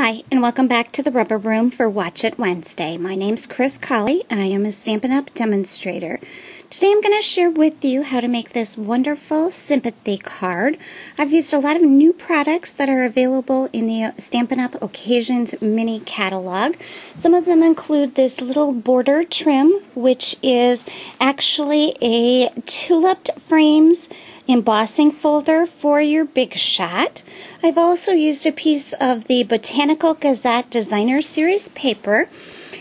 Hi, and welcome back to the Rubber Room for Watch It Wednesday. My name's Chris Colley. I am a Stampin' Up! Demonstrator. Today I'm going to share with you how to make this wonderful Sympathy card. I've used a lot of new products that are available in the Stampin' Up! Occasions mini catalog. Some of them include this little border trim, which is actually a tulip frames embossing folder for your big shot. I've also used a piece of the Botanical Gazette Designer Series paper,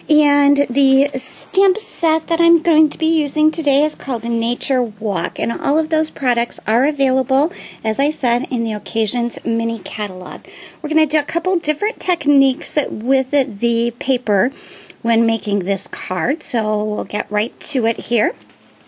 and the stamp set that I'm going to be using today is called Nature Walk, and all of those products are available, as I said, in the Occasions mini catalog. We're going to do a couple different techniques with the paper when making this card, so we'll get right to it here.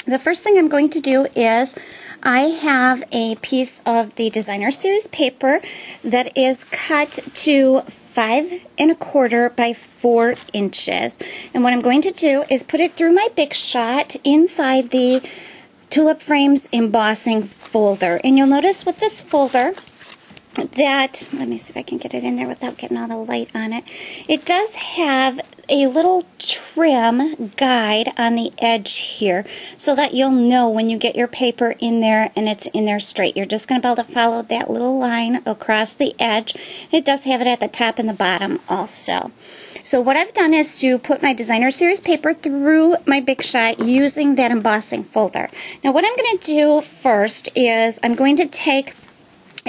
The first thing I'm going to do is I have a piece of the Designer Series paper that is cut to 5 1/4 by 4 inches. And what I'm going to do is put it through my Big Shot inside the Tulip Frames embossing folder. And you'll notice with this folder that, let me see if I can get it in there without getting all the light on it, it does have a little trim guide on the edge here so that you'll know when you get your paper in there and it's in there straight. You're just going to be able to follow that little line across the edge. It does have it at the top and the bottom also. So what I've done is to put my Designer Series paper through my Big Shot using that embossing folder. Now what I'm going to do first is I'm going to take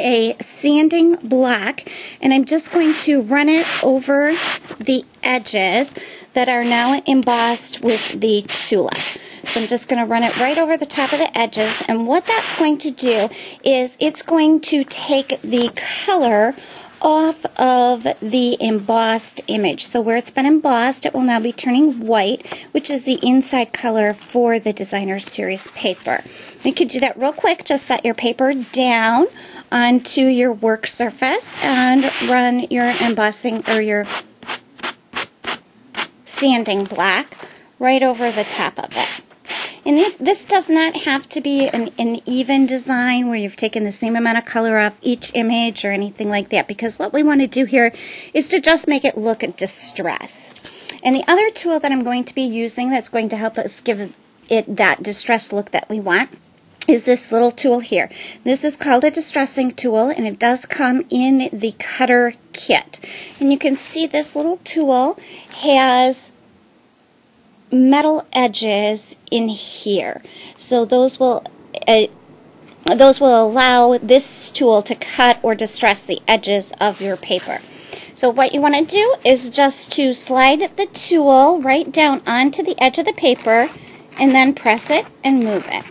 a sanding block and I'm just going to run it over the edges that are now embossed with the tulip. So I'm just going to run it right over the top of the edges, and what that's going to do is it's going to take the color off of the embossed image. So where it's been embossed, it will now be turning white, which is the inside color for the Designer Series paper. You could do that real quick. Just set your paper down onto your work surface and run your embossing or your sanding block right over the top of it. And this does not have to be an even design where you've taken the same amount of color off each image or anything like that, because what we want to do here is to just make it look distressed. And the other tool that I'm going to be using that's going to help us give it that distressed look that we want is this little tool here. This is called a distressing tool, and it does come in the cutter kit. And you can see this little tool has metal edges in here. So those will allow this tool to cut or distress the edges of your paper. So what you want to do is just to slide the tool right down onto the edge of the paper and then press it and move it.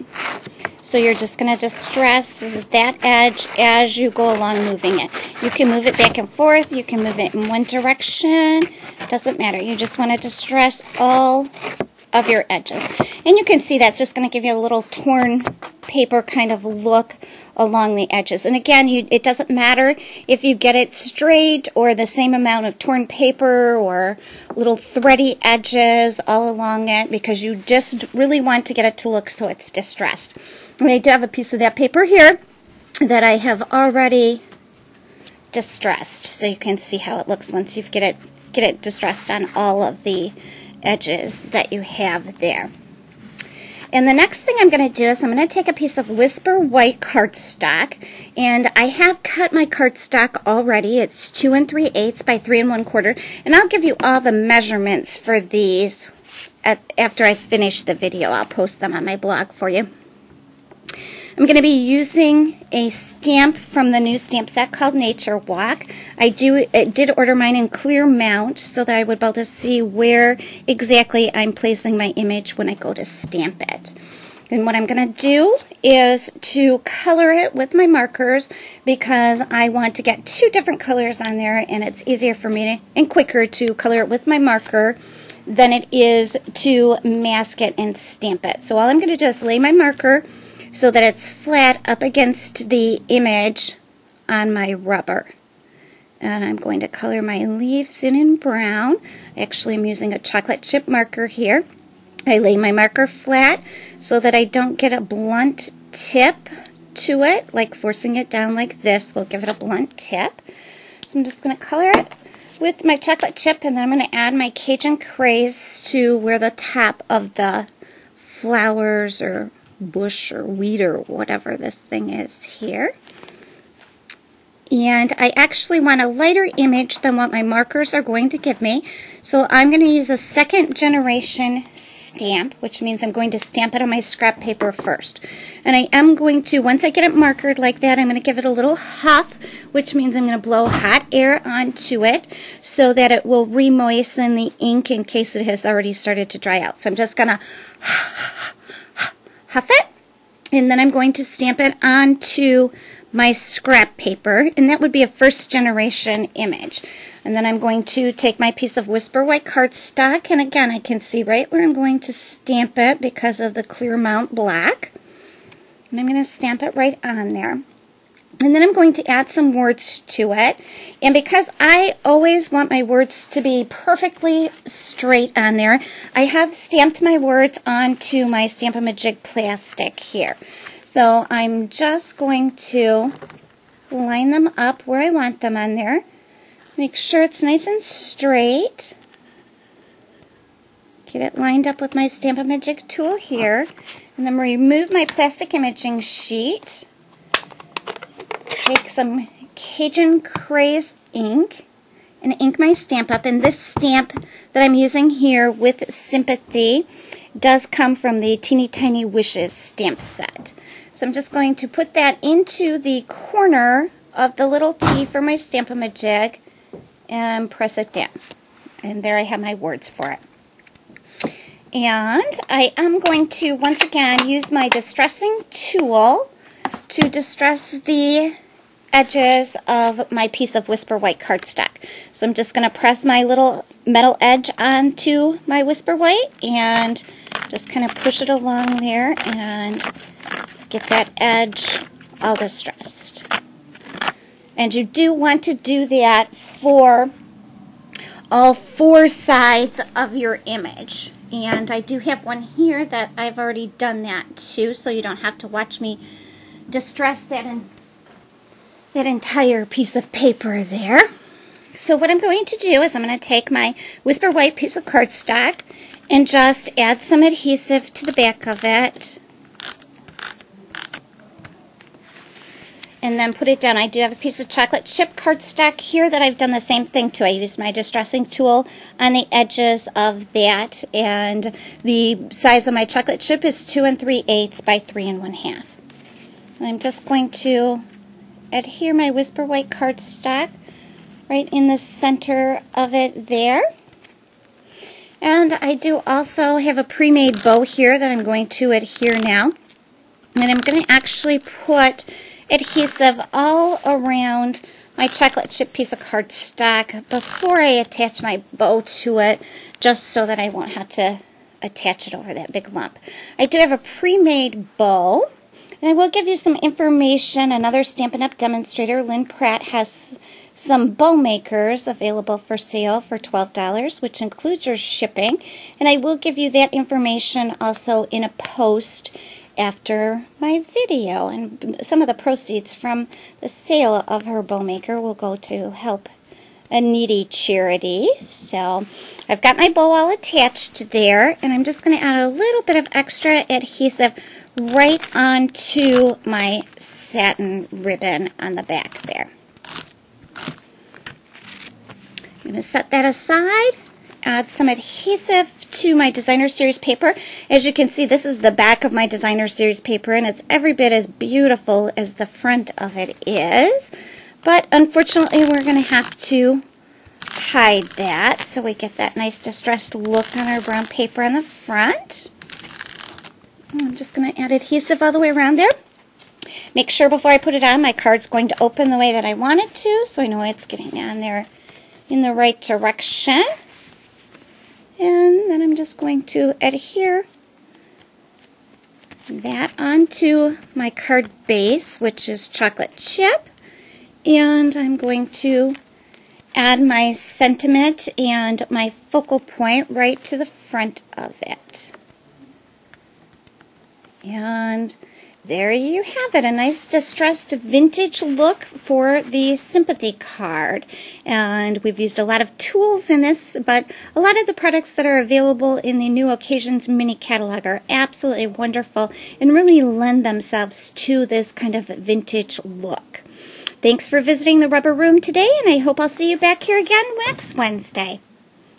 So you're just going to distress that edge as you go along moving it. You can move it back and forth. You can move it in one direction. Doesn't matter. You just want to distress all of your edges. And you can see that's just going to give you a little torn paper kind of look along the edges. And again, it doesn't matter if you get it straight or the same amount of torn paper or little thready edges all along it, because you just really want to get it to look so it's distressed. And I do have a piece of that paper here that I have already distressed, so you can see how it looks once you get it distressed on all of the edges that you have there. And the next thing I'm going to do is I'm going to take a piece of Whisper White cardstock, and I have cut my cardstock already. It's 2 3/8 by 3 1/4, and I'll give you all the measurements for these after I finish the video. I'll post them on my blog for you. I'm going to be using a stamp from the new stamp set called Nature Walk. I did order mine in clear mount so that I would be able to see where exactly I'm placing my image when I go to stamp it. And what I'm going to do is to color it with my markers, because I want to get 2 different colors on there, and it's easier for me and quicker to color it with my marker than it is to mask it and stamp it. So all I'm going to do is lay my marker so that it's flat up against the image on my rubber. And I'm going to color my leaves in brown. Actually, I'm using a chocolate chip marker here. I lay my marker flat so that I don't get a blunt tip to it, like forcing it down like this will give it a blunt tip. So I'm just going to color it with my chocolate chip, and then I'm going to add my Cajun craze to where the top of the flowers or bush or weed or whatever this thing is here. And I actually want a lighter image than what my markers are going to give me. So I'm going to use a second generation stamp, which means I'm going to stamp it on my scrap paper first. And I am going to, once I get it markered like that, I'm going to give it a little huff, which means I'm going to blow hot air onto it so that it will re-moisten the ink in case it has already started to dry out. So I'm just going to huff it, and then I'm going to stamp it onto my scrap paper, and that would be a first generation image. And then I'm going to take my piece of Whisper White cardstock, and again I can see right where I'm going to stamp it because of the clear mount black. And I'm going to stamp it right on there. And then I'm going to add some words to it. And because I always want my words to be perfectly straight on there, I have stamped my words onto my Stamp-A-Majig plastic here. So I'm just going to line them up where I want them on there. Make sure it's nice and straight. Get it lined up with my Stamp-A-Majig tool here. And then remove my plastic imaging sheet. Take some Cajun Craze ink and ink my stamp up. And this stamp that I'm using here with Sympathy does come from the Teeny Tiny Wishes stamp set. So I'm just going to put that into the corner of the little T for my Stamp-A-Majig and press it down. And there I have my words for it. And I am going to once again use my distressing tool to distress the edges of my piece of Whisper White cardstock. So I'm just going to press my little metal edge onto my Whisper White and just kind of push it along there and get that edge all distressed. And you do want to do that for all four sides of your image. And I do have one here that I've already done that too, so you don't have to watch me distress that entire piece of paper there. So what I'm going to do is I'm going to take my Whisper White piece of cardstock and just add some adhesive to the back of it. And then put it down. I do have a piece of chocolate chip cardstock here that I've done the same thing to. I used my distressing tool on the edges of that, and the size of my chocolate chip is 2 3/8 by 3 1/2. And I'm just going to adhere my Whisper White cardstock right in the center of it there. And I do also have a pre-made bow here that I'm going to adhere now. And I'm going to actually put adhesive all around my chocolate chip piece of cardstock before I attach my bow to it, just so that I won't have to attach it over that big lump. I do have a pre-made bow, and I will give you some information. Another Stampin' Up! Demonstrator, Lynn Pratt, has some bow makers available for sale for $12, which includes your shipping. And I will give you that information also in a post after my video, and some of the proceeds from the sale of her bow maker will go to help a needy charity. So I've got my bow all attached there, and I'm just going to add a little bit of extra adhesive right onto my satin ribbon on the back there. I'm going to set that aside, add some adhesive to my Designer Series paper. As you can see, this is the back of my Designer Series paper, and it's every bit as beautiful as the front of it is. But unfortunately, we're going to have to hide that so we get that nice distressed look on our brown paper on the front. I'm just going to add adhesive all the way around there. Make sure before I put it on, my card's going to open the way that I want it to, so I know it's getting on there in the right direction. And then I'm just going to adhere that onto my card base, which is chocolate chip. And I'm going to add my sentiment and my focal point right to the front of it. And There you have it, a nice distressed vintage look for the Sympathy card. And we've used a lot of tools in this, but a lot of the products that are available in the New Occasions mini catalog are absolutely wonderful and really lend themselves to this kind of vintage look. Thanks for visiting the Rubber Room today, and I hope I'll see you back here again next Wednesday.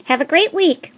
Have a great week.